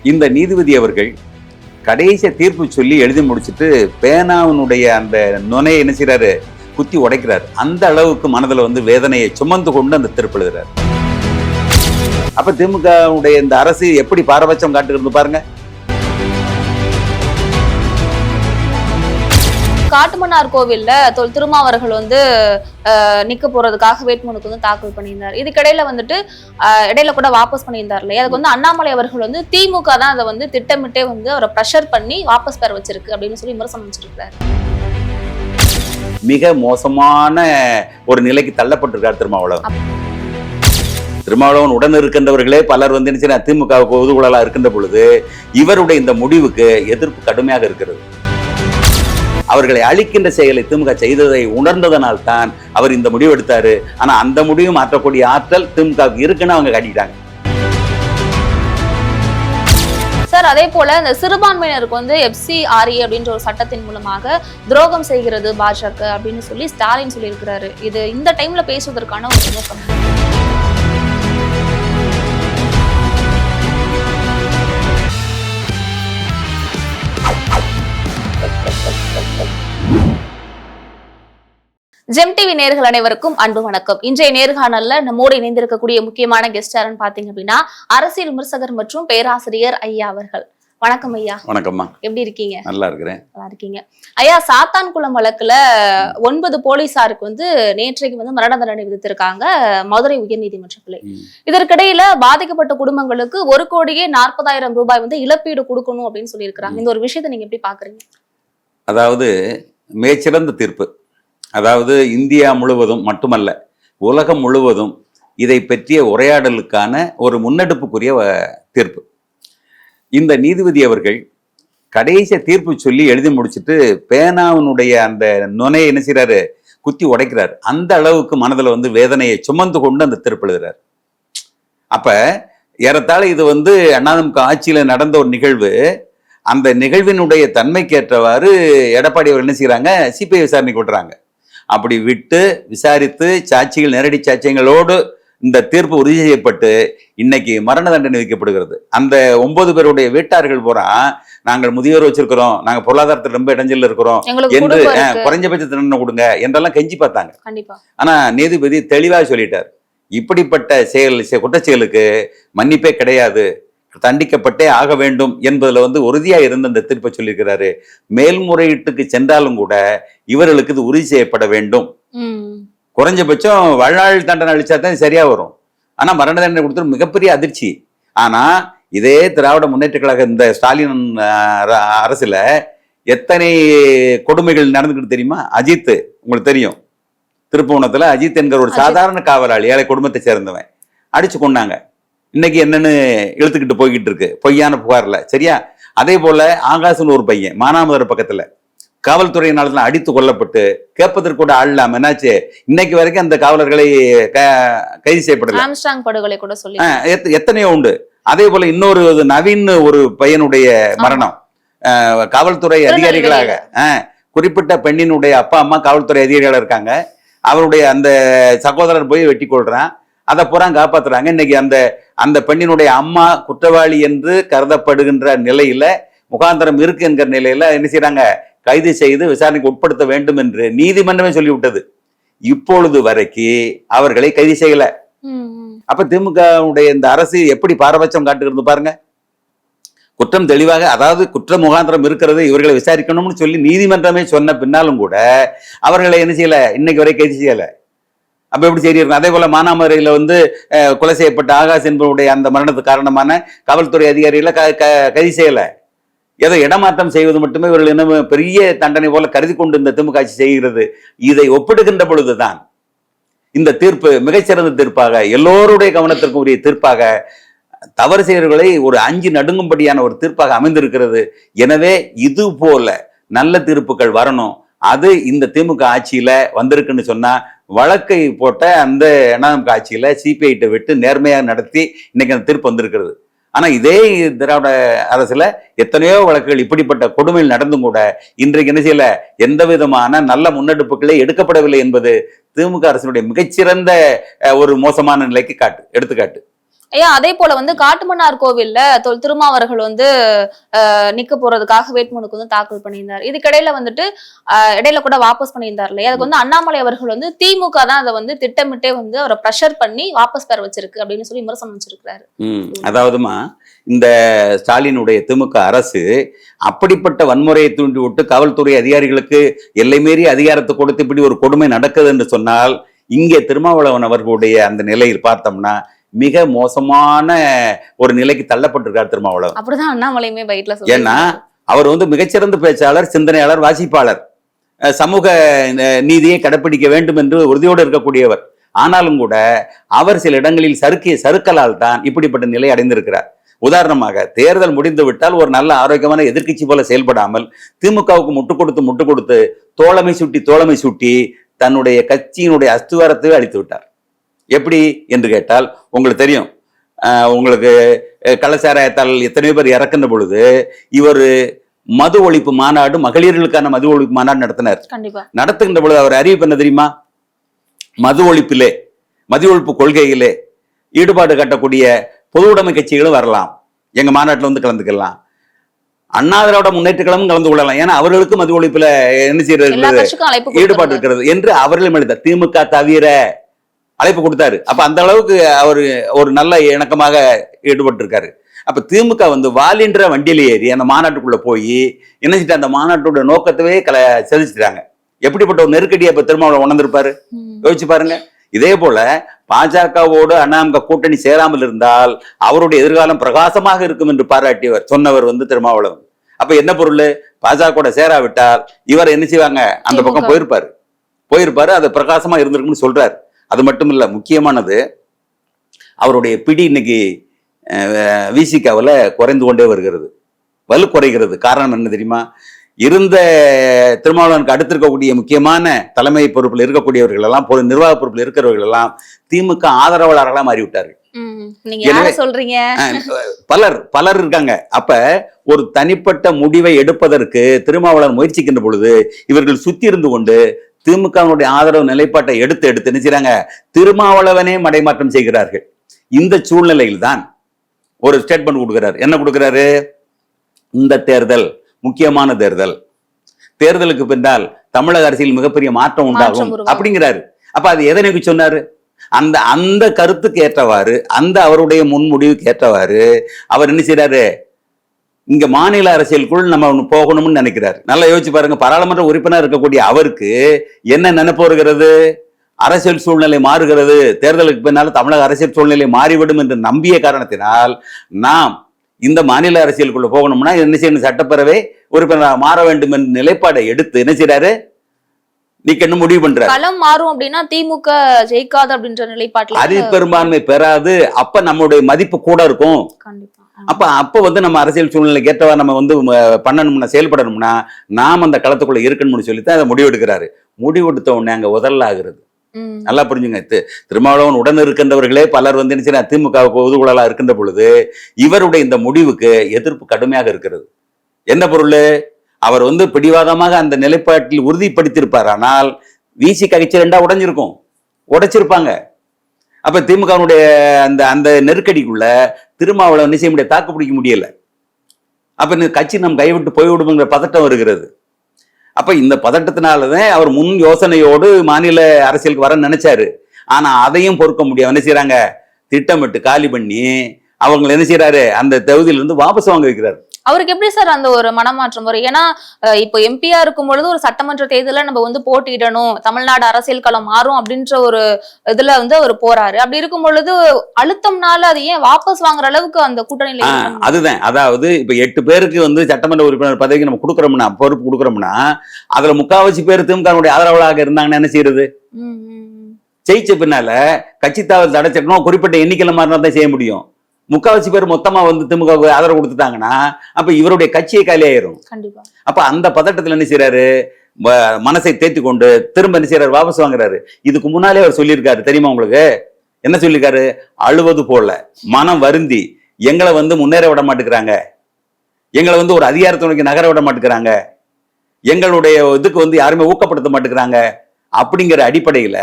இந்த நீதிபதி அவர்கள் கடைசி தீர்ப்பு சொல்லி எழுதி முடிச்சுட்டு பேனாவினுடைய அந்த நுனையை என்ன செய்யறாரு, குத்தி உடைக்கிறார். அந்த அளவுக்கு மனதில் வேதனையை சுமந்து கொண்டு அந்த தீர்ப்பு எழுதுறாரு. அப்ப திமுகவுடைய இந்த அரசு எப்படி பாரபட்சம் காட்டுகிறது பாருங்க. காட்டுமன்னார் கோவில்ல திருமாவர்கள் நிக்க போறதுக்காக வேட்புமனு தாக்கல் பண்ணியிருந்தார். இதுக்கிடையில இடையில கூட வாபஸ் பண்ணியிருந்தார் இல்லையா? அதுக்கு அண்ணாமலை அவர்கள் திமுக தான் அதை திட்டமிட்டே அவரை பிரஷர் பண்ணி வாபஸ் பெற வச்சிருக்கு அப்படின்னு சொல்லி விமர்சனம் வச்சிருக்காரு. மிக மோசமான ஒரு நிலைக்கு தள்ளப்பட்டிருக்கார் திருமாவளவன் உடன் இருக்கின்றவர்களே பலர் திமுக ஒதுகுழலா இருக்கின்ற பொழுது இவருடைய இந்த முடிவுக்கு எதிர்ப்பு கடுமையாக இருக்கிறது. அவர்களை அழிக்கின்ற செயலை திமுக செய்ததை உணர்ந்ததனால் தான் அவர் இந்த முடிவு எடுத்தாரு. ஆனா அந்த முடிவு மாற்றக்கூடிய ஆற்றல் திமுக இருக்குன்னு அவங்க காட்டிட்டாங்க. சார், அதே போல இந்த சிறுபான்மையினருக்கு FCRA அப்படின்ற ஒரு சட்டத்தின் மூலமாக துரோகம் செய்கிறது பாஜக அப்படின்னு சொல்லி ஸ்டாலின் சொல்லியிருக்கிறாரு. இது இந்த டைம்ல பேசுவதற்கான ஒரு விமர்சனம். ஜெம் டிவி நேயர்கள் அனைவருக்கும் அன்பு வணக்கம். இன்றைய நேர்காணல்ல நம்மோடு இணைந்திருக்கக்கூடிய முக்கியமான கெஸ்ட் யாருன்னு பாத்தீங்க அப்படின்னா அரசியல் விமர்சகர் மற்றும் பேராசிரியர் ஐயா அவர்கள். வணக்கம் ஐயா. வணக்கம்மா. எப்படி இருக்கீங்க? நல்லா இருக்கிறேன். நல்லா இருக்கீங்க ஐயா. சாத்தான்குளம் வழக்குல 9 போலீசாருக்கு நேற்றைக்கு மரண தண்டனை விதித்திருக்காங்க மதுரை உயர்நீதிமன்ற கிளை. இதற்கிடையில பாதிக்கப்பட்ட குடும்பங்களுக்கு 1,40,00,000 ரூபாய் இழப்பீடு கொடுக்கணும் அப்படின்னு சொல்லி இருக்கிறாங்க. இந்த ஒரு விஷயத்தை நீங்க எப்படி பாக்குறீங்க? அதாவது மிகச்சிறந்த தீர்ப்பு. அதாவது இந்தியா முழுவதும் மட்டுமல்ல, உலகம் முழுவதும் இதை பற்றிய உரையாடலுக்கான ஒரு முன்னெடுப்புக்குரிய தீர்ப்பு. இந்த நீதிபதி அவர்கள் கடைசி தீர்ப்பு சொல்லி எழுதி முடிச்சுட்டு பேனாவினுடைய அந்த நுனையை என்ன செய்யறாரு, குத்தி உடைக்கிறார். அந்த அளவுக்கு மனதில் வேதனையை சுமந்து கொண்டு அந்த தீர்ப்பு எழுதுறாரு. அப்ப ஏறத்தாழ இது அதிமுக ஆட்சியில நடந்த ஒரு நிகழ்வு. அந்த நிகழ்வினுடைய தன்மைக்கேற்றவாறு எடப்பாடி அவர்கள் என்ன செய்யறாங்க, சிபிஐ விசாரணைக்கு விட்டுறாங்க. அப்படி விட்டு விசாரித்து சாட்சிகள், நேரடி சாட்சியங்களோடு இந்த தீர்ப்பு உறுதி செய்யப்பட்டு இன்னைக்கு மரண தண்டனை விதிக்கப்படுகிறது. அந்த 9 பேருடைய வீட்டார்கள் பூரா நாங்கள் முதியோர் வச்சிருக்கிறோம், நாங்கள் பொருளாதாரத்தில் ரொம்ப இடைஞ்சல் இருக்கிறோம் என்று குறைஞ்சபட்ச தண்டனை கொடுங்க என்றெல்லாம் கெஞ்சி பார்த்தாங்க. ஆனா நீதிபதி தெளிவாக சொல்லிட்டார், இப்படிப்பட்ட குற்றச்செயலுக்கு மன்னிப்பே கிடையாது, தண்டிக்கப்பட்டே ஆக வேண்டும் என்பதுல உறுதியா இருந்த அந்த தீர்ப்பை சொல்லியிருக்கிறாரு. மேல்முறையீட்டுக்கு சென்றாலும் கூட இவர்களுக்கு இது உறுதி செய்யப்பட வேண்டும். குறைஞ்சபட்சம் வாழ்நாள் தண்டனை அளிச்சா தான் சரியா வரும். ஆனா மரண தண்டனை கொடுத்தது மிகப்பெரிய அதிர்ச்சி. ஆனா இதே திராவிட முன்னேற்ற கழக இந்த ஸ்டாலின் அரசுல எத்தனை கொடுமைகள் நடந்துக்கிட்டு தெரியுமா? அஜித் உங்களுக்கு தெரியும், திருப்புவனத்துல அஜித் என்கிற ஒரு சாதாரண காவலாளி, ஏழை குடும்பத்தை சேர்ந்தவன், அடிச்சு கொண்டாங்க. இன்னைக்கு என்னன்னு இழுத்துக்கிட்டு போய்கிட்டு இருக்கு பொய்யான புகார்ல, சரியா? அதே போல ஆகாசன் ஒரு பையன் மானாமதுரை பக்கத்துல காவல்துறையினால அடித்து கொல்லப்பட்டு கேட்பதற்கு கூட ஆள் இல்லாம என்னாச்சு, இன்னைக்கு வரைக்கும் அந்த காவலர்களை கைது செய்யப்படல. எத்தனையோ உண்டு. அதே போல இன்னொரு நவீன் ஒரு பையனுடைய மரணம் காவல்துறை அதிகாரிகளாக, குறிப்பிட்ட பெண்ணினுடைய அப்பா அம்மா காவல்துறை அதிகாரிகளாக இருக்காங்க. அவருடைய அந்த சகோதரர் போய் வெட்டி கொள்றான், அதை பூரா காப்பாத்துறாங்க. இன்னைக்கு அந்த பெண்ணினுடைய அம்மா குற்றவாளி என்று கருதப்படுகின்ற நிலையில, முகாந்திரம் இருக்கு என்கிற நிலையில என்ன செய்யறாங்க, கைது செய்து விசாரணைக்கு உட்படுத்த வேண்டும் என்று நீதிமன்றமே சொல்லிவிட்டது. இப்பொழுது வரைக்கும் அவர்களை கைது செய்யல. அப்ப திமுகவுடைய இந்த அரசு எப்படி பாரபட்சம் காட்டுகிறது பாருங்க. குற்றம் தெளிவாக, அதாவது குற்ற முகாந்திரம் இருக்கிறது, இவர்களை விசாரிக்கணும்னு சொல்லி நீதிமன்றமே சொன்ன பின்னாலும் கூட அவர்களை என்ன செய்யல, இன்னைக்கு வரை கைது செய்யல. அப்ப எப்படி சரி இருக்கும்? அதே போல மானாமதுரையில கொலை செய்யப்பட்ட ஆகாஷ் என்பவருடைய அந்த மரணத்துக்கு காரணமான காவல்துறை அதிகாரிகளை கைது செய்யல. ஏதோ இடமாற்றம் செய்வது மட்டுமே இவர்கள் என்ன பெரிய தண்டனை போல கருதி கொண்டு இந்த திமுக ஆட்சி செய்கிறது. இதை ஒப்பிடுகின்ற பொழுதுதான் இந்த தீர்ப்பு மிகச்சிறந்த தீர்ப்பாக, எல்லோருடைய கவனத்திற்கும் உரிய தீர்ப்பாக, தவறு செய்வர்களை ஒரு அஞ்சு நடுங்கும்படியான ஒரு தீர்ப்பாக அமைந்திருக்கிறது. எனவே இது போல நல்ல தீர்ப்புகள் வரணும். அது இந்த திமுக ஆட்சியில வந்திருக்குன்னு சொன்னா, வழக்கை போட்ட அந்த அதிமுக ஆட்சியில சிபிஐ விட்டு நேர்மையாக நடத்தி இன்னைக்கு அந்த தீர்ப்பு வந்திருக்கிறது. ஆனா இதே திராவிட அரசுல எத்தனையோ வழக்குகள் இப்படிப்பட்ட கொடுமையில் நடந்தும் கூட இன்றைக்கு என்ன செய்யல, எந்த விதமான நல்ல முன்னெடுப்புகளே எடுக்கப்படவில்லை என்பது திமுக அரசினுடைய மிகச்சிறந்த ஒரு மோசமான நிலைக்கு எடுத்துக்காட்டு. ஐயா அதே போல வந்து காட்டுமன்னார் கோவில்ல திருமாவர்கள் வந்து நிக்க போறதுக்காக வேட்புமனுக்கு வந்து தாக்கல் பண்ணியிருந்தார். இதுக்கிடையில வந்துட்டு இடையில கூட வாபஸ் பண்ணியிருந்தார் இல்லையா? அதுக்கு வந்து அண்ணாமலை அவர்கள் வந்து திமுக தான் அதை வந்து திட்டமிட்டே வந்து அவரை ப்ரெஷர் பண்ணி வாபஸ் பெற வச்சிருக்கு அப்படின்னு சொல்லி விமர்சனம் வச்சிருக்காரு. அதாவதுமா இந்த ஸ்டாலினுடைய திமுக அரசு அப்படிப்பட்ட வன்முறையை தூண்டி விட்டு காவல்துறை அதிகாரிகளுக்கு எல்லை மீறி அதிகாரத்தை கொடுத்து இப்படி ஒரு கொடுமை நடக்குது என்று சொன்னால் இங்கே திருமாவளவன் அவர்களுடைய அந்த நிலையில் பார்த்தோம்னா மிக மோசமான ஒரு நிலைக்கு தள்ளப்பட்டிருக்கார் திருமாவளவன். அப்படிதான் அண்ணாமலையுமே பைட்ல ஏன்னா அவர் வந்து மிகச்சிறந்த பேச்சாளர், சிந்தனையாளர், வாசிப்பாளர், சமூக நீதியை கடைப்பிடிக்க வேண்டும் என்று உறுதியோடு இருக்கக்கூடியவர். ஆனாலும் கூட அவர் சில இடங்களில் சறுக்கலால் தான் இப்படிப்பட்ட நிலை அடைந்திருக்கிறார். உதாரணமாக தேர்தல் முடிந்து விட்டால் ஒரு நல்ல ஆரோக்கியமான எதிர்க்கட்சி போல செயல்படாமல் திமுகவுக்கு முட்டு கொடுத்து தோழமை சுட்டி தன்னுடைய கட்சியினுடைய அஸ்திவாரத்தை அழித்து விட்டார். எப்படி என்று கேட்டால் உங்களுக்கு தெரியும், உங்களுக்கு கள்ளச்சாராயத்தால் எத்தனையோ பேர் இறக்கின்ற பொழுது இவர் மது ஒழிப்பு மாநாடு, மகளிர்களுக்கான மது ஒழிப்பு மாநாடு நடத்தினார். நடத்துகின்ற பொழுது அவர் அறிவிப்பு என்ன தெரியுமா? மது ஒழிப்பு கொள்கையிலே ஈடுபாடு காட்டக்கூடிய பொது உடைமை கட்சிகளும் வரலாம், எங்க மாநாட்டில் வந்து கலந்துக்கலாம், அண்ணா திராவிட முன்னேற்ற கழகமும் கலந்து கொள்ளலாம், ஏன்னா அவர்களுக்கு மது ஒழிப்புல என்ன செய்யறது ஈடுபாடு இருக்கிறது என்று அவர்களும் எழுதார். திமுக தவிர அழைப்பு கொடுத்தாரு. அப்ப அந்த அளவுக்கு அவர் ஒரு நல்ல இணக்கமாக ஈடுபட்டு இருக்காரு. அப்ப திமுக வந்து வாலின்ற வண்டியில ஏறி அந்த மாநாட்டுக்குள்ள போய் என்ன அந்த மாநாட்டோட நோக்கத்தவே செதிச்சிட்டாங்க. எப்படிப்பட்ட ஒரு நெருக்கடியை இப்ப திருமாவளவன் உணர்ந்திருப்பாரு, யோசிச்சு பாருங்க. இதே போல பாஜகவோடு அண்ணாமக கூட்டணி சேராமல் இருந்தால் அவருடைய எதிர்காலம் பிரகாசமாக இருக்கும் என்று பாராட்டியவர் சொன்னவர் வந்து திருமாவளவன். அப்ப என்ன பொருள்? பாஜக சேராவிட்டால் இவர் என்ன செய்வாங்க, அந்த பக்கம் போயிருப்பாரு, அது பிரகாசமா இருந்திருக்குன்னு சொல்றாரு. அது மட்டும் இல்ல, முக்கியமானது அவருடைய பிடி இன்னைக்கு விசிகாவில் குறைந்து கொண்டே வருகிறது, வலு குறைகிறது. காரணம் என்ன தெரியுமா? இருந்த திருமாவளவனுக்கு அடுத்து இருக்கக்கூடிய முக்கியமான தலைமை பொறுப்பில் இருக்கக்கூடியவர்கள் எல்லாம், நிர்வாக பொறுப்பில் இருக்கிறவர்கள் எல்லாம் திமுக ஆதரவாளர்களா மாறிவிட்டார்கள். பலர் இருக்காங்க. அப்ப ஒரு தனிப்பட்ட முடிவை எடுப்பதற்கு திருமாவளவன் முயற்சிக்கின்ற பொழுது இவர்கள் சுத்தி இருந்து கொண்டு திமுகவுடைய ஆதரவு நிலைப்பாட்டை எடுத்து என்ன செய்றாங்க, திருமாவளவனே மடைமாற்றம் செய்கிறார்கள். இந்த சூழ்நிலையில் தான் ஒரு ஸ்டேட்மெண்ட் கொடுக்கிறார். என்ன கொடுக்கிறாரு? இந்த தேர்தல் முக்கியமான தேர்தலுக்கு பின்னால் தமிழக அரசியல் மிகப்பெரிய மாற்றம் உண்டாகும் அப்படிங்கிறாரு. அப்ப அது எதை நோக்கி சொன்னாரு? அந்த கருத்துக்கு ஏற்றவாறு, அந்த அவருடைய முன்முடிவுக்கு ஏற்றவாறு அவர் என்ன செய்யறாரு, இங்க மாநில அரசியலுக்குள் நம்ம போகணும்னு நினைக்கிறாரு. நல்லா யோசிச்சு பாருங்க. பாராளுமன்ற உறுப்பினர் இருக்கக்கூடிய அவருக்கு என்ன நினைப்பு வருகிறது? அரசியல் சூழ்நிலை மாறுகிறது, தேர்தலுக்கு பின்னால் தமிழக அரசியல் சூழ்நிலை மாறிவிடும் என்று நம்பிய காரணத்தினால் நாம் இந்த மாநில அரசியலுக்குள்ள போகணும்னா என்ன செய்யணும், சட்டப்பேரவை உறுப்பினராக மாற வேண்டும் என்ற நிலைப்பாடை எடுத்து என்ன செய்யறாரு, நீக்கு என்ன முடிவு பண்ற, களம் மாறும் அப்படின்னா திமுக ஜெயிக்காது அப்படின்ற நிலைப்பாட்டில் அது பெரும்பான்மை பெறாது. அப்ப நம்மளுடைய மதிப்பு கூட இருக்கும். அப்ப வந்து நம்ம அரசியல் சூழ்நிலைக்கு ஏற்றவா நம்ம வந்து பண்ணணும்னா, செயல்படணும்னா நாம் அந்த களத்துக்குள்ள இருக்கணும்னு சொல்லித்தான் அதை முடிவெடுக்கிறாரு. முடிவெடுத்த உடனே அங்க உதல்ல ஆகுறது. நல்லா புரிஞ்சுங்க. திருமாவளவன் உடன் இருக்கின்றவர்களே பலர் வந்து என்ன திமுகவுக்கு ஒதுகுழலா இருக்கின்ற பொழுது இவருடைய இந்த முடிவுக்கு எதிர்ப்பு கடுமையாக இருக்கிறது. என்ன பொருள்? அவர் வந்து பிடிவாதமாக அந்த நிலைப்பாட்டில் உறுதிப்படுத்தியிருப்பார். ஆனால் வீசி கட்சி ரெண்டா உடைச்சிருப்பாங்க. அப்ப திமுகவுடைய அந்த நெருக்கடிக்குள்ள திருமாவளவன் செய்ய முடியாது, தாக்கு பிடிக்க முடியல. அப்ப கட்சி நம் கைவிட்டு போய்விடுங்கிற பதட்டம் வருகிறது. அப்ப இந்த பதட்டத்தினாலதான் அவர் முன் யோசனையோடு மாநில அரசியலுக்கு வர நினைச்சாரு. ஆனா அதையும் பொறுக்க முடியாது. என்ன செய்யறாங்க, திட்டமிட்டு காலி பண்ணி அவங்க என்ன செய்யறாரு, அந்த தொகுதியிலிருந்து வாபஸ் வாங்க வைக்கிறாரு. அவருக்கு எப்படி சார் அந்த ஒரு மனமாற்றம் வரும்? ஏன்னா இப்போ எம்பியா இருக்கும் பொழுது ஒரு சட்டமன்ற தேர்தல நம்ம வந்து போட்டியிடணும், தமிழ்நாடு அரசியல் களம் மாறும் அப்படின்ற ஒரு இதுல வந்து அவர் போறாரு. அப்படி இருக்கும் பொழுது அழுத்தம்னால அது ஏன் வாபஸ் வாங்குற அளவுக்கு அந்த கூட்டணியில? அதுதான், அதாவது இப்ப 8 பேருக்கு வந்து சட்டமன்ற உறுப்பினர் பதவிக்கு நம்ம கொடுக்குறோம்னா, பொறுப்பு கொடுக்குறோம்னா அதுல 3/4 பேர் திமுகவுடைய ஆதரவாளராக இருந்தாங்கன்னா என்ன செய்யறது? ஜெயிச்ச பின்னால கட்சி தாவல் தடைச்சிடணும், குறிப்பிட்ட எண்ணிக்கையில மாறினா தான் செய்ய முடியும். 3/4 பேர் மொத்தமா வந்து திமுக ஆதரவு கொடுத்துட்டாங்கன்னா அப்ப இவருடைய கட்சியை காலியாயிரும். அப்ப அந்த பதட்டத்துல என்ன செய்யறாரு, மனசை தேத்தி கொண்டு திரும்ப என்ன செய்யறாரு, வாபஸ் வாங்குறாரு. இதுக்கு முன்னாலே அவர் சொல்லியிருக்காரு தெரியுமா உங்களுக்கு? என்ன சொல்லியிருக்காரு? அழுவது போல மனம் வருந்தி எங்களை வந்து முன்னேற விட மாட்டேங்கிறாங்க, எங்களை வந்து ஒரு அதிகாரத்தை நோக்கி நகர விட மாட்டேங்கிறாங்க, எங்களுடைய இதுக்கு வந்து யாருமே ஊக்கப்படுத்த மாட்டேங்கிறாங்க அப்படிங்கிற அடிப்படையில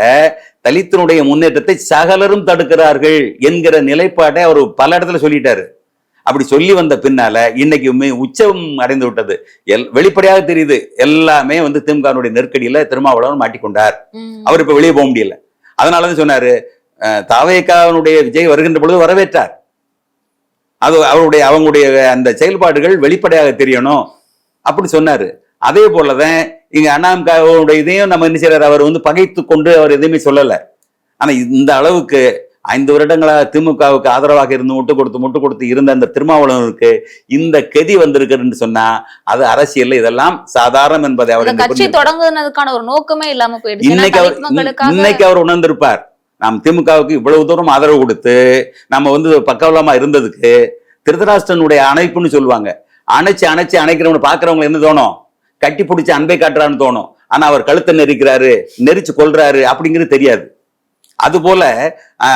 தலித்தினுடைய முன்னேற்றத்தை சகலரும் தடுக்கிறார்கள் என்கிற நிலைப்பாட்டை அவர் பல இடத்துல சொல்லிட்டாரு. அப்படி சொல்லி வந்த பின்னால இன்னைக்கு உச்சம் அடைந்து விட்டது. வெளிப்படையாக தெரியுது எல்லாமே வந்து திமுகனுடைய நெருக்கடியில திருமாவளவன் மாட்டிக்கொண்டார். அவர் இப்ப வெளியே போக முடியல. அதனாலதான் சொன்னாரு, தாவேகாவுடைய விஜய் வருகின்ற பொழுது வரவேற்றார். அது அவங்களுடைய அந்த செயல்பாடுகள் வெளிப்படையாக தெரியணும் அப்படி சொன்னாரு. அதே போலதான் இங்க அண்ணாமகாவுடைய இதையும் நம்ம என்ன செய்யறாரு, அவர் வந்து பகைத்து கொண்டு அவர் எதுவுமே சொல்லல. ஆனா இந்த அளவுக்கு 5 வருடங்களாக திமுகவுக்கு ஆதரவாக இருந்து முட்டு கொடுத்து இருந்த அந்த திருமாவளவனுக்கு இந்த கதி வந்திருக்குன்னு சொன்னா அது அரசியல் இதெல்லாம் சாதாரணம் என்பதை அவர் கட்சி தொடங்குனதுக்கான ஒரு நோக்கமே இல்லாம போயிடுச்சு. இன்னைக்கு அவர் உணர்ந்திருப்பார். நாம் திமுகவுக்கு இவ்வளவு தூரம் ஆதரவு கொடுத்து நம்ம வந்து பக்கவலமா இருந்ததுக்கு திருதராஷ்டிரனுடைய அணைப்புன்னு சொல்லுவாங்க. அணைக்கிறவனை பாக்குறவங்க என்ன தோணும், கட்டி பிடிச்சி அன்பை காட்டுறான்னு தோணும். ஆனா அவர் கழுத்தை நெரிக்கிறாரு, நெரிச்சு கொள்றாரு அப்படிங்கிறது தெரியாது. அதுபோல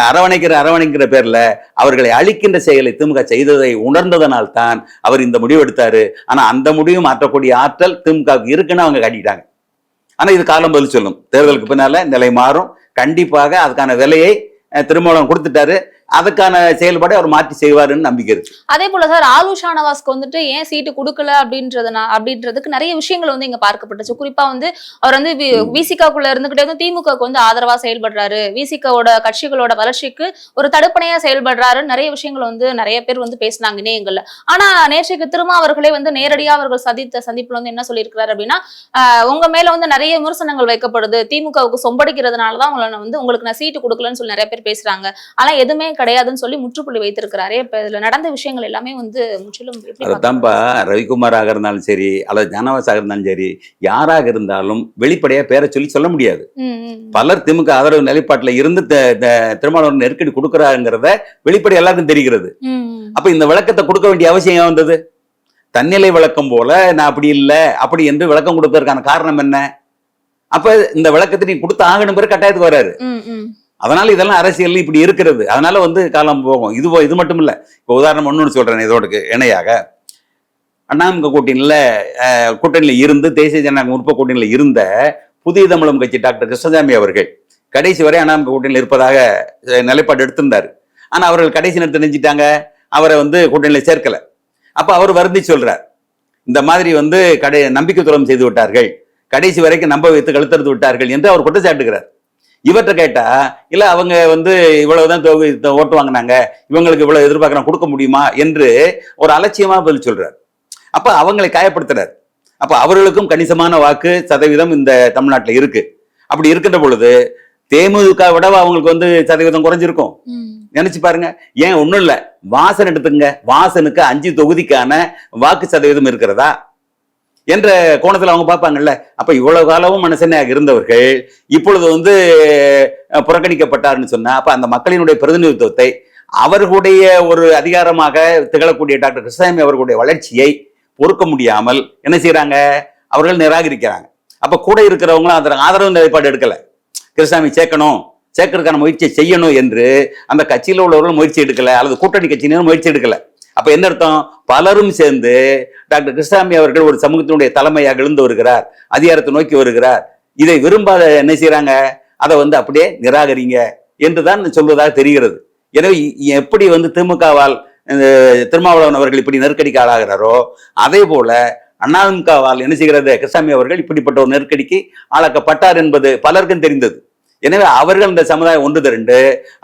அரவணைக்கிற பேர்ல அவர்களை அழிக்கின்ற செயலை திமுக செய்ததை உணர்ந்ததனால் தான் அவர் இந்த முடிவு எடுத்தாரு. ஆனா அந்த முடிவு மாற்றக்கூடிய ஆற்றல் திமுகவுக்கு இருக்குன்னு அவங்க காட்டிட்டாங்க. ஆனா இது காலம் பதில் சொல்லும். தேர்தலுக்கு பின்னால நிலை மாறும். கண்டிப்பாக அதுக்கான விலையை திருமாவளவன் கொடுத்துட்டாரு. அதுக்கான செயல்பாடு அவர் மாற்றி செய்வாருன்னு நம்பிக்கை இருக்கு. அதே போல சார், ஆலு ஷானவாஸ்க்கு வந்துட்டு ஏன் சீட்டு கொடுக்கல அப்படின்றதுக்கு நிறைய விஷயங்கள் வந்து இங்க பார்க்கப்பட்டுச்சு. குறிப்பா வந்து அவர் வந்து விசிகாக்குள்ள இருந்துகிட்டே வந்து திமுகவுக்கு வந்து ஆதரவா செயல்படுறாரு, விசிகாவோட கட்சிகளோட வளர்ச்சிக்கு ஒரு தடுப்பணையா செயல்படுறாரு, நிறைய விஷயங்கள் வந்து நிறைய பேர் வந்து பேசினாங்க இணையங்கள்ல. ஆனா நேற்றைக்கு திருமா அவர்களே வந்து நேரடியா அவர்கள் சந்திப்புல வந்து என்ன சொல்லியிருக்கிறாரு அப்படின்னா, உங்க மேல வந்து நிறைய விமர்சனங்கள் வைக்கப்படுது, திமுகவுக்கு சொம்படிக்கிறதுனாலதான் உங்களுக்கு நான் சீட்டு கொடுக்கலன்னு சொல்லி நிறைய பேர் பேசுறாங்க, ஆனா எதுவுமே கிடையாதுன்னு சொல்லி முற்றுப்புள்ளி வைத்திருக்கிறாரு. இப்ப இதுல நடந்த விஷயங்கள் எல்லாமே வந்து முற்றிலும் அதுதான்பா. ரவிக்குமாராக இருந்தாலும் சரி அல்லது ஜனவாசாக இருந்தாலும் சரி, யாராக இருந்தாலும் வெளிப்படையா பேரை சொல்ல முடியாது. பலர் திமுக ஆதரவு நிலைப்பாட்டுல இருந்து திருமாவளவன் நெருக்கடி கொடுக்கிறாங்கிறத வெளிப்படை எல்லாருக்கும் தெரிகிறது. அப்ப இந்த விளக்கத்தை கொடுக்க வேண்டிய அவசியம் வந்தது. தன்னிலை விளக்கம் போல நான் அப்படி இல்லை அப்படி என்று விளக்கம் கொடுப்பதற்கான காரணம் என்ன? அப்ப இந்த விளக்கத்தை நீ கொடுத்து ஆகணும் பேர் கட்டாயத்துக்கு வராரு. அதனால இதெல்லாம் அரசியல் இப்படி இருக்கிறது. அதனால வந்து காலம் போகும். இது மட்டும் இல்ல. இப்போ உதாரணம் ஒண்ணு சொல்றேன். இதோட இணையாக அண்ணாமுக கூட்டணியில இருந்து தேசிய ஜனநாயக முற்போக்கு கூட்டணியில இருந்த புதிய தமிழகம் கட்சி டாக்டர் கிருஷ்ணசாமி அவர்கள் கடைசி வரை அண்ணாமுக கூட்டணியில் இருப்பதாக நிலைப்பாடு எடுத்திருந்தாரு. ஆனா அவர்கள் கடைசி நேரத்தை நினைச்சிட்டாங்க, அவரை வந்து கூட்டணியில சேர்க்கல. அப்ப அவர் வருந்தி சொல்றார், இந்த மாதிரி வந்து நம்பிக்கை துரோகம் செய்து விட்டார்கள், கடைசி வரைக்கும் நம்ப வைத்து கழுத்தறுத்து விட்டார்கள் என்று அவர் குற்றச்சாட்டுகிறார். இவற்றை கேட்டா இல்ல அவங்க வந்து இவ்வளவுதான் ஓட்டு வாங்கினாங்க, இவங்களுக்கு இவ்வளவு எதிர்பார்க்கறோம், கொடுக்க முடியுமா என்று ஒரு அலட்சியமா பதில் சொல்றார். அப்ப அவங்களை காயப்படுத்துறார். அப்ப அவர்களுக்கும் கணிசமான வாக்கு சதவீதம் இந்த தமிழ்நாட்டில் இருக்கு. அப்படி இருக்கின்ற பொழுது தேமுதிக விட அவங்களுக்கு வந்து சதவீதம் குறைஞ்சிருக்கும். நினைச்சு பாருங்க. ஏன் ஒண்ணும் இல்ல, வாசன் எடுத்துங்க, வாசனுக்கு 5 தொகுதிக்கான வாக்கு சதவீதம் இருக்கிறதா என்ற கோணத்துல அவங்க பார்ப்பாங்கல்ல. அப்ப இவ்வளவு காலமும் மனசனையாக இருந்தவர்கள் இப்பொழுது வந்து புறக்கணிக்கப்பட்டார்னு சொன்னா அப்ப அந்த மக்களினுடைய பிரதிநிதித்துவத்தை அவர்களுடைய ஒரு அதிகாரமாக திகழக்கூடிய டாக்டர் கிருஷ்ணசாமி அவர்களுடைய வளர்ச்சியை பொறுக்க முடியாமல் என்ன செய்யறாங்க, அவர்கள் நிராகரிக்கிறாங்க. அப்ப கூட இருக்கிறவங்களும் அதற்கு ஆதரவு நிலைப்பாடு எடுக்கல. கிருஷ்ணசாமி சேர்க்கறதுக்கான முயற்சியை செய்யணும் என்று அந்த கட்சியில் உள்ளவர்கள் முயற்சி எடுக்கல, அல்லது கூட்டணி கட்சியினரும் முயற்சி எடுக்கல. அப்ப என்ன அர்த்தம், பலரும் சேர்ந்து டாக்டர் கிருஷ்ணசாமி அவர்கள் ஒரு சமூகத்தினுடைய தலைமையாக எழுந்து வருகிறார், அதிகாரத்தை நோக்கி வருகிறார், இதை விரும்பாத என்ன செய்யறாங்க, அதை வந்து அப்படியே நிராகரிங்க என்றுதான் சொல்வதாக தெரிகிறது. எனவே எப்படி வந்து திமுகவால் திருமாவளவன் அவர்கள் இப்படி நெருக்கடிக்கு ஆளாகிறாரோ அதே போல அதிமுகவால் என்ன செய்கிறது, கிருஷ்ணசாமி அவர்கள் இப்படிப்பட்ட ஒரு நெருக்கடிக்கு ஆளாக்கப்பட்டார் என்பது பலருக்கும் தெரிந்தது. எனவே அவர்கள் இந்த சமுதாயம் ஒன்று திரண்டு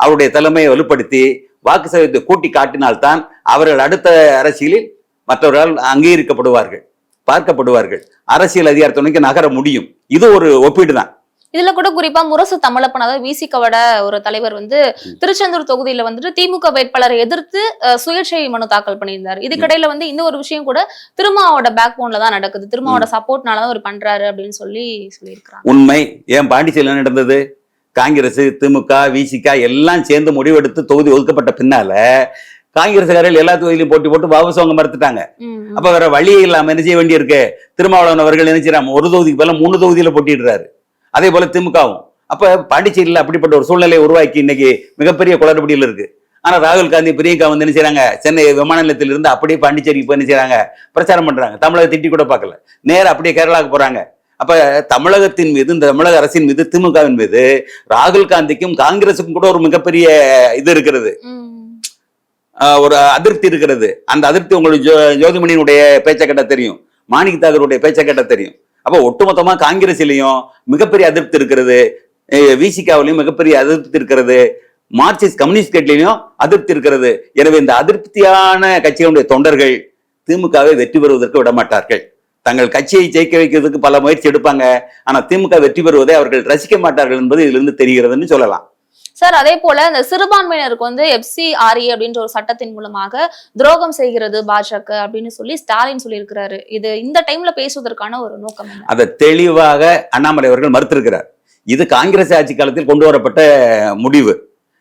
அவருடைய தலைமையை வலுப்படுத்தி வாக்கு சதவீதத்தை கூட்டி காட்டினால்தான் அவர்கள் அடுத்த அரசியலில் மற்றவர்கள் அங்கீகரிக்கப்படுவார்கள், பார்க்கப்படுவார்கள், அரசியல் அதிகாரத்தை நோக்கி நகர முடியும். இது ஒரு ஒப்பீடு தான். இதுல கூட குறிப்பா முரசு தமிழப்பன், அதாவது விசிகவோட ஒரு தலைவர் வந்து திருச்செந்தூர் தொகுதியில வந்துட்டு திமுக வேட்பாளரை எதிர்த்து சுயேட்சை மனு தாக்கல் பண்ணியிருந்தாரு. இதுக்கிடையில வந்து இந்த ஒரு விஷயம் கூட திருமாவோட பேக் போன்ல தான் நடக்குது, திருமாவோட சப்போர்ட்னாலதான் அவர் பண்றாரு அப்படின்னு சொல்லியிருக்காங்க. உண்மை. ஏன் பாண்டிச்சேரியில் நடந்தது, காங்கிரஸ் திமுக விசிக எல்லாம் சேர்ந்து முடிவெடுத்து தொகுதி ஒதுக்கப்பட்ட பின்னால காங்கிரஸ்காரர்கள் எல்லா தொகுதியிலும் போட்டு வாபஸ் வாங்க மறுத்துட்டாங்க. அப்ப வேற வழியே இல்லாம என்ன செய்ய வேண்டியிருக்கு, திருமாவளவன் அவர்கள் நினைச்சிடாம ஒரு தொகுதிக்கு பதிலா 3 தொகுதியில போட்டிடுறாரு. அதே போல திமுகவும். அப்ப பாண்டிச்சேரியில் அப்படிப்பட்ட ஒரு சூழ்நிலையை உருவாக்கி இன்னைக்கு மிகப்பெரிய குளறுபடியில் இருக்கு. ஆனா ராகுல் காந்தி பிரியங்கா வந்து என்ன செய்யறாங்க, சென்னை விமான நிலையத்தில் இருந்து அப்படியே பாண்டிச்சேரிக்கு போய் என்ன செய்யறாங்க, பிரச்சாரம் பண்றாங்க. தமிழக திட்டி கூட பார்க்கல, நேரம் அப்படியே கேரளாவுக்கு போறாங்க. அப்ப தமிழகத்தின் மீது, இந்த தமிழக அரசின் மீது, திமுகவின் மீது ராகுல் காந்திக்கும் காங்கிரசுக்கும் கூட ஒரு மிகப்பெரிய இது இருக்கிறது, ஒரு அதிருப்தி இருக்கிறது. அந்த அதிருப்தி உங்களுக்கு ஜோதிமணியினுடைய பேச்சை கேட்ட தெரியும், மாணிக் தாகருடைய பேச்சை கேட்ட தெரியும். அப்ப ஒட்டுமொத்தமா காங்கிரஸ்லயும் மிகப்பெரிய அதிருப்தி இருக்கிறது, விசிகாவிலையும் மிகப்பெரிய அதிருப்தி இருக்கிறது, மார்க்சிஸ்ட் கம்யூனிஸ்ட் கட்சியிலையும் அதிருப்தி இருக்கிறது. எனவே இந்த அதிருப்தியான கட்சிகளுடைய தொண்டர்கள் திமுகவை வெற்றி பெறுவதற்கு விடமாட்டார்கள். தங்கள் கட்சியை ஜெயிக்க வைக்கிறதுக்கு பல முயற்சி எடுப்பாங்க, ஆனா திமுக வெற்றி பெறுவதை அவர்கள் ரசிக்க மாட்டார்கள் என்பது இதிலிருந்து தெரிகிறதுன்னு சொல்லலாம். சார், அதே போல இந்த சிறுபான்மையினருக்கு வந்து FCRA அப்படின்ற ஒரு சட்டத்தின் மூலமாக துரோகம் செய்கிறது பாஜக அப்படின்னு சொல்லி ஸ்டாலின் சொல்லியிருக்கிறாரு. இது இந்த டைம்ல பேசுவதற்கான ஒரு நோக்கம் என்ன? அதை தெளிவாக அண்ணாமலை அவர்கள் மறுத்திருக்கிறார். இது காங்கிரஸ் ஆட்சி காலத்தில் கொண்டு வரப்பட்ட முடிவு.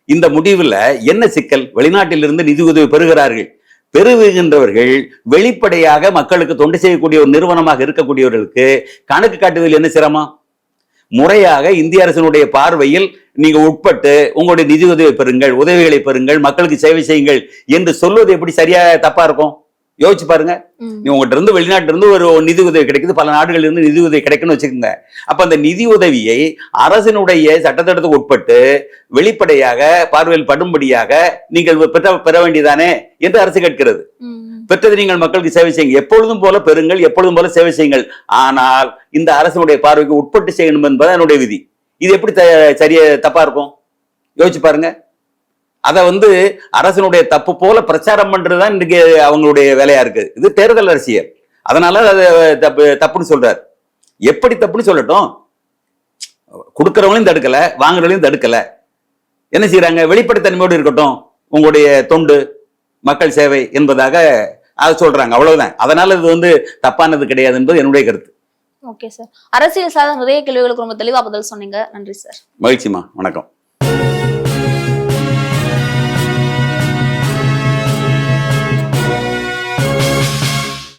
இந்த முடிவுல என்ன சிக்கல்? வெளிநாட்டிலிருந்து நிதி உதவி பெறுகிறார்கள். பெறுகின்றவர்கள் வெளிப்படையாக மக்களுக்கு தொண்டு செய்யக்கூடிய ஒரு நிறுவனமாக இருக்கக்கூடியவர்களுக்கு கணக்கு காட்டுவதில் என்ன சிரமம்? முறையாக இந்திய அரசினுடைய பார்வையில் நீங்க உட்பட்டு உங்களுடைய நிதி உதவி பெறுங்கள், உதவிகளை பெறுங்கள், மக்களுக்கு சேவை செய்யுங்கள் என்று சொல்வது எப்படி சரியா தப்பா இருக்கும்? யோசிச்சு பாருங்க. நீ உங்ககிட்ட இருந்து வெளிநாட்டில இருந்து ஒரு நிதி உதவி கிடைக்குது, பல நாடுகளில் இருந்து நிதி உதவி கிடைக்குன்னு வச்சுக்கோங்க. அப்ப அந்த நிதி உதவியை அரசினுடைய சட்டத்திட்டத்துக்கு உட்பட்டு வெளிப்படையாக பார்வையில் படும்படியாக நீங்கள் பெற வேண்டியதானே என்று அரசு கேட்கிறது. பெற்றது நீங்கள் மக்களுக்கு சேவை செய்யுங்க, எப்பொழுதும் போல பெறுங்கள், எப்பொழுதும் போல சேவை செய்யுங்கள். ஆனால் இந்த அரசினுடைய பார்வைக்கு உட்பட்டு செய்யணும் என்பது என்னுடைய விதி. இது எப்படி சரியா தப்பா இருக்கும்? யோசிச்சு பாருங்க. அதை அரசனுடைய தப்பு போல பிரச்சாரம் பண்றதுதான் இன்னைக்கு அவங்களுடைய வேலையா இருக்கு. இது தேர்தல் அரசியல், அதனால அது தப்புன்னு சொல்றாரு. எப்படி தப்புன்னு சொல்லட்டும், கொடுக்கறவங்களையும் தடுக்கல, வாங்குறவங்களையும் தடுக்கல. என்ன செய்யறாங்க? வெளிப்படைத்தன்மையோடு இருக்கட்டும் உங்களுடைய தொண்டு மக்கள் சேவை என்பதாக அதை சொல்றாங்க, அவ்வளவுதான். அதனால இது தப்பானது கிடையாது என்பது என்னுடைய கருத்து. ஓகே சார், அரசியல் சார்ந்த நிறைய கேள்விகளுக்கு ரொம்ப தெளிவா பதில் சொன்னீங்க. நன்றி சார். மகிழ்ச்சிமா, வணக்கம்.